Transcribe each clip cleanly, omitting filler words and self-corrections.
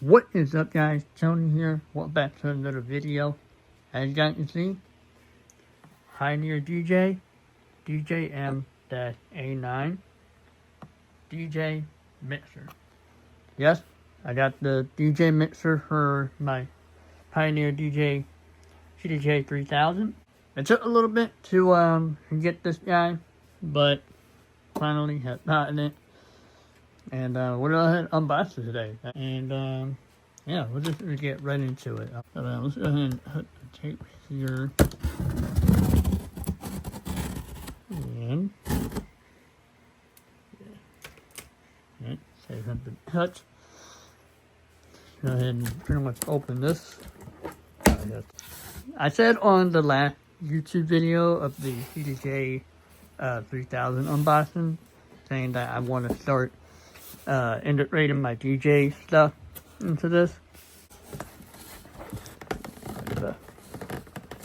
What is up, guys? Tony here. Welcome back to another video. As you guys can see, Pioneer DJ DJM-A9 DJ mixer. Yes, I got the DJ mixer for my Pioneer DJ CDJ 3000. It took a little bit to get this guy, but finally have gotten it. And we're going to unbox it today. And yeah, we'll just get right into it. Let's go ahead and put the tape here. And yeah, say something touch. Go ahead and pretty much open this. I said on the last YouTube video of the CDJ 3000 unboxing, saying that I want to start integrating my DJ stuff into this.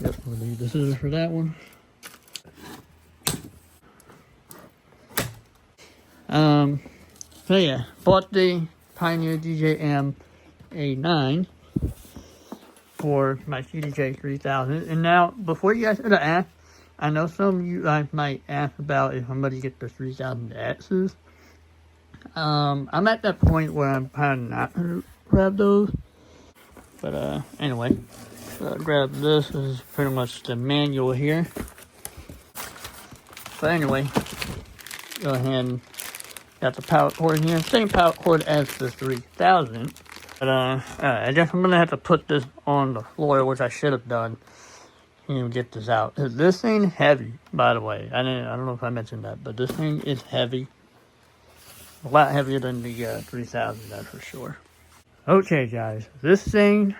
Yep, we'll leave the scissors for that one. So yeah, bought the Pioneer DJM-A9 for my CDJ 3000. And now, before you guys ask, I know some of you guys might ask about if I'm going to get the 3000Xs. I'm at that point where I'm kind of not going to grab those. But anyway, grab this. This is pretty much the manual here. But anyway, go ahead and got the power cord here. Same power cord as the 3000. But I guess I'm going to have to put this on the floor, which I should have done. And get this out. This thing is heavy, by the way. I don't know if I mentioned that, but this thing is heavy. A lot heavier than the 3000, that's for sure. Okay, guys, this thing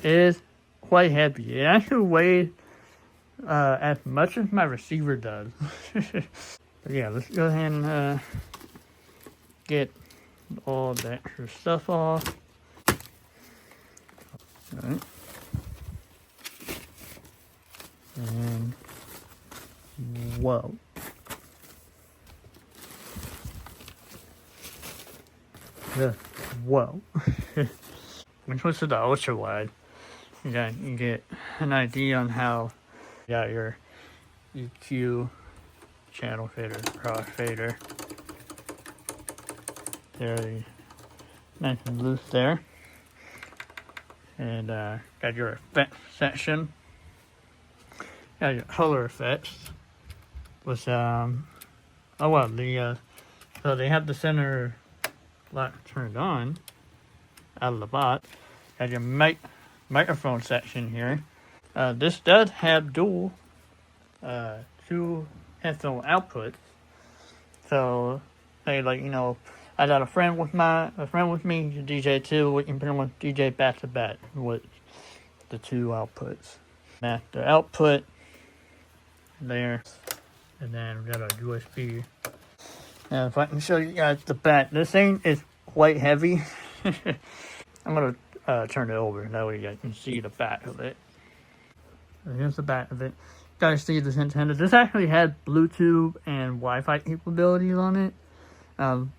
is quite heavy. It actually weighs as much as my receiver does. But yeah, let's go ahead and get all the extra stuff off. All right. And whoa. Whoa. When it comes to the ultra wide, you get an idea on how you got your EQ, channel fader, crossfader. Very nice and loose there. And got your effects section. Got your color effects. With so they have the center light turned on out of the box. Got your microphone section here. This does have dual 2 headphone outputs. So say I got a friend with me, DJ too. We can pretty much DJ back to back with the 2 outputs. Master output there, and then we got our USB. Now, if I can show you guys the back, this thing is quite heavy. I'm gonna turn it over, that way you guys can see the back of it. So here's the back of it. You guys see this antenna. This actually had Bluetooth and Wi-Fi capabilities on it.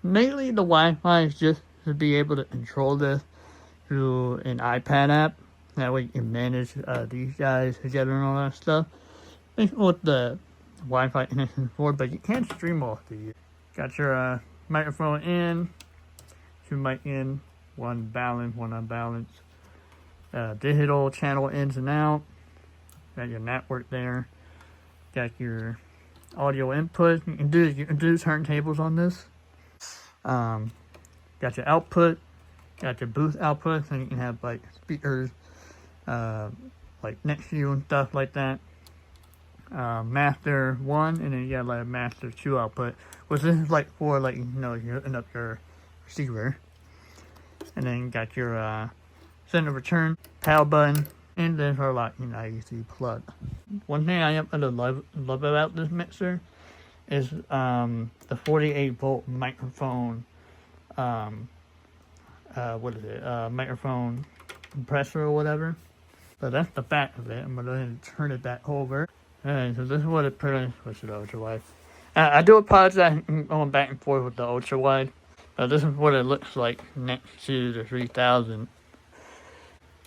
Mainly the Wi-Fi is just to be able to control this through an iPad app. That way you can manage these guys together and all that stuff. That's what the Wi-Fi connection is for, but you can't stream off these. Got your microphone in, 2 mic in, 1 balanced, 1 unbalanced. Digital channel ins and out. Got your network there. Got your audio input. You can do turntables on this. Got your output. Got your booth output, so you can have like speakers like next to you and stuff like that. Master 1, and then you got like a master 2 output, which is like for you're hooking up your receiver. And then you got your send and return power button, and then for like USB plug. One thing I am gonna love about this mixer is the 48-volt microphone. What is it? Microphone compressor or whatever. So that's the back of it. I'm gonna go ahead and turn it back over. Alright, so this is what it pretty much the ultra wide. I do apologize going back and forth with the ultra wide. This is what it looks like next to the 3000.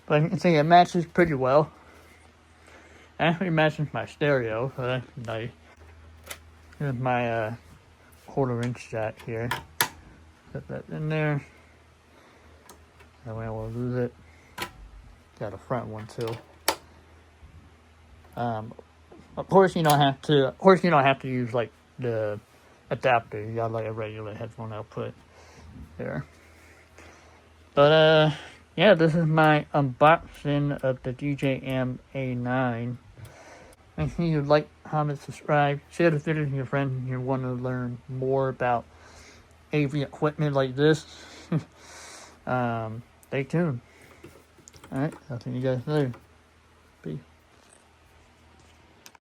But you can see it matches pretty well. Actually matches my stereo, so that's nice. Here's my 1/4" jack here. Put that in there. That way I won't lose it. Got a front one too. Of course you don't have to. Of course you don't have to use like the adapter. You got like a regular headphone output there. But yeah, this is my unboxing of the DJM-A9. Make sure you like, comment, subscribe, share the video with your friends if you want to learn more about AV equipment like this. Stay tuned. Alright, I'll see you guys later. Peace.